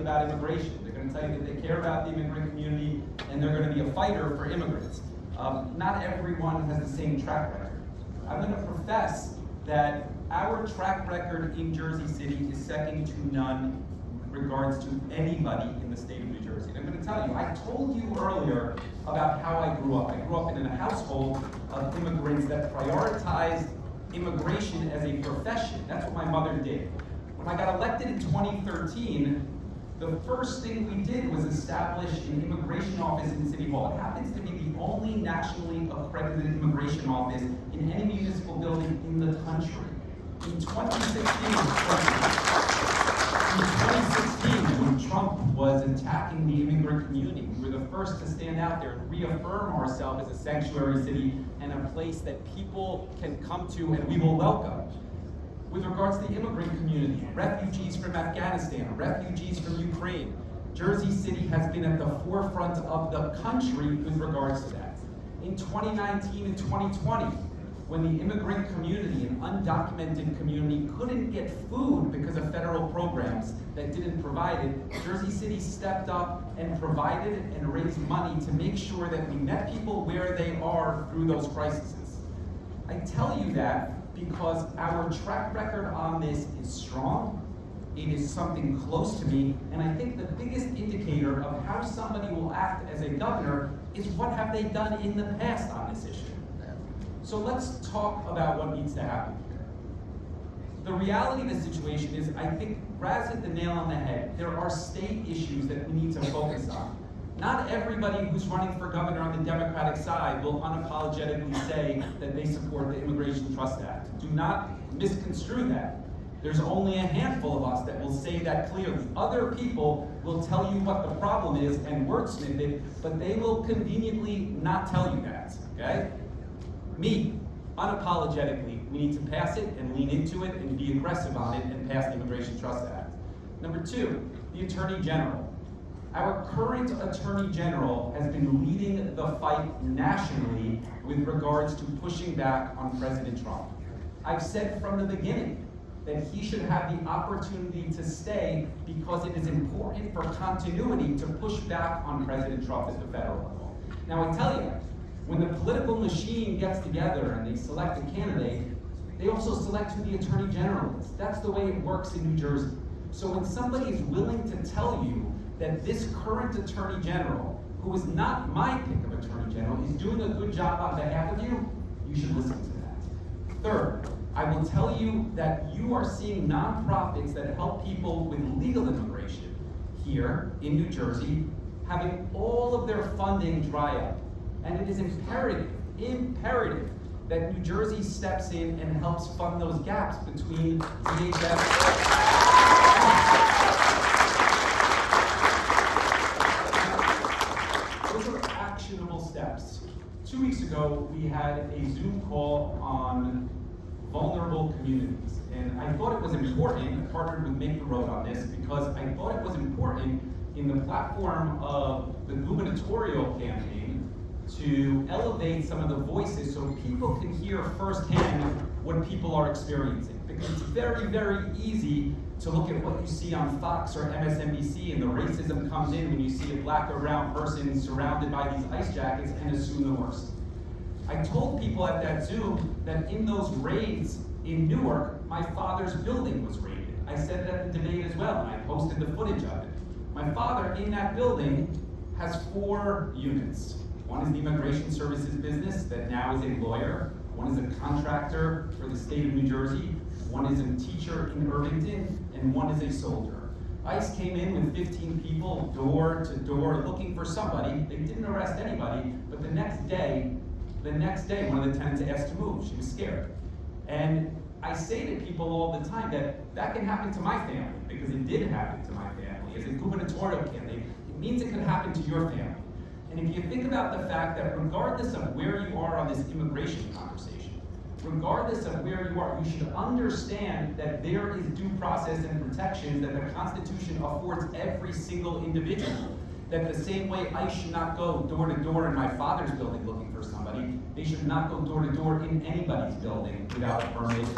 about immigration. They're going to tell you that they care about the immigrant community and they're going to be a fighter for immigrants. Not everyone has the same track record. I'm going to profess that our track record in Jersey City is second to none in regards to anybody in the state of New Jersey. And I'm going to tell you, I told you earlier about how I grew up. I grew up in a household of immigrants that prioritized immigration as a profession. That's what my mother did. When I got elected in 2013, the first thing we did was establish an immigration office in City Hall. It happens to be the only nationally accredited immigration office in any municipal building in the country. In 2016, when Trump was attacking the immigrant community, we were the first to stand out there and reaffirm ourselves as a sanctuary city and a place that people can come to and we will welcome. With regards to the immigrant community, refugees from Afghanistan, refugees from Ukraine, Jersey City has been at the forefront of the country with regards to that. In 2019 and 2020, when the immigrant community and undocumented community couldn't get food because of federal programs that didn't provide it, Jersey City stepped up and provided and raised money to make sure that we met people where they are through those crises. I tell you that because our track record on this is strong, it is something close to me, and I think the biggest indicator of how somebody will act as a governor is what have they done in the past on this issue. So let's talk about what needs to happen here. The reality of the situation is, I think Raz hit the nail on the head. There are state issues that we need to focus on. Not everybody who's running for governor on the Democratic side will unapologetically say that they support the Immigration Trust Act. Do not misconstrue that. There's only a handful of us that will say that clearly. Other people will tell you what the problem is and wordsmith it, but they will conveniently not tell you that, okay? Me, unapologetically, we need to pass it and lean into it and be aggressive on it and pass the Immigration Trust Act. Number two, the Attorney General. Our current Attorney General has been leading the fight nationally with regards to pushing back on President Trump. I've said from the beginning that he should have the opportunity to stay because it is important for continuity to push back on President Trump at the federal level. Now I tell you, when the political machine gets together and they select a candidate, they also select who the Attorney General is. That's the way it works in New Jersey. So when somebody is willing to tell you that this current Attorney General, who is not my pick of Attorney General, is doing a good job on behalf of you, you should listen to that. Third, I will tell you that you are seeing nonprofits that help people with legal immigration here in New Jersey having all of their funding dry up. And it is imperative that New Jersey steps in and helps fund those gaps between DHS. Steps. 2 weeks ago, we had a Zoom call on vulnerable communities. And I thought it was important, I partnered with Make the Road on this, because I thought it was important in the platform of the gubernatorial campaign to elevate some of the voices so people can hear firsthand what people are experiencing. Because it's very, very easy to look at what you see on Fox or MSNBC and the racism comes in when you see a black or brown person surrounded by these ice jackets and assume the worst. I told people at that Zoom that in those raids in Newark, my father's building was raided. I said it at the debate as well, and I posted the footage of it. My father in that building has 4 units. One is the immigration services business that now is a lawyer. One is a contractor for the state of New Jersey. One is a teacher in Irvington, and one is a soldier. ICE came in with 15 people, door to door, looking for somebody. They didn't arrest anybody, but the next day, one of the tenants asked to move. She was scared. And I say to people all the time that can happen to my family, because it did happen to my family. As a gubernatorial candidate, it means it can happen to your family. And if you think about the fact that regardless of where you are on this immigration conversation, regardless of where you are, you should understand that there is due process and protections that the Constitution affords every single individual. That the same way ICE should not go door to door in my father's building looking for somebody, they should not go door to door in anybody's building without a permit.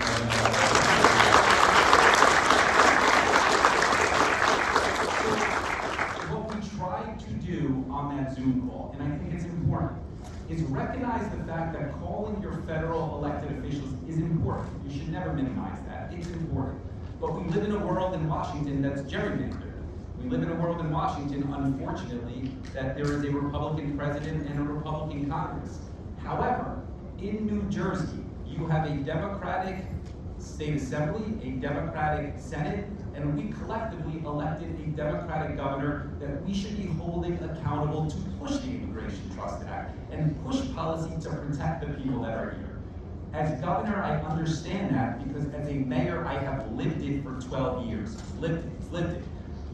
on that Zoom call, and I think it's important, is recognize the fact that calling your federal elected officials is important. You should never minimize that. It's important. But we live in a world in Washington that's gerrymandered. We live in a world in Washington, unfortunately, that there is a Republican president and a Republican Congress. However, in New Jersey, you have a Democratic state assembly, a Democratic Senate, and we collectively elected a Democratic governor that we should be holding accountable to push the Immigration Trust Act and push policy to protect the people that are here. As governor, I understand that because as a mayor, I have lived it for 12 years. Lived it.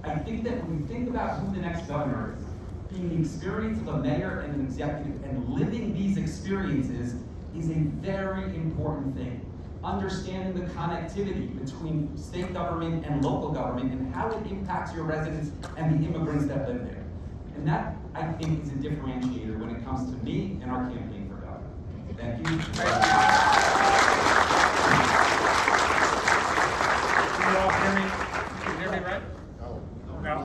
I think that when we think about who the next governor is, being the experience of a mayor and an executive and living these experiences is a very important thing. Understanding the connectivity between state government and local government and how it impacts your residents and the immigrants that live there. And that, I think, is a differentiator when it comes to me and our campaign for governor. Thank you.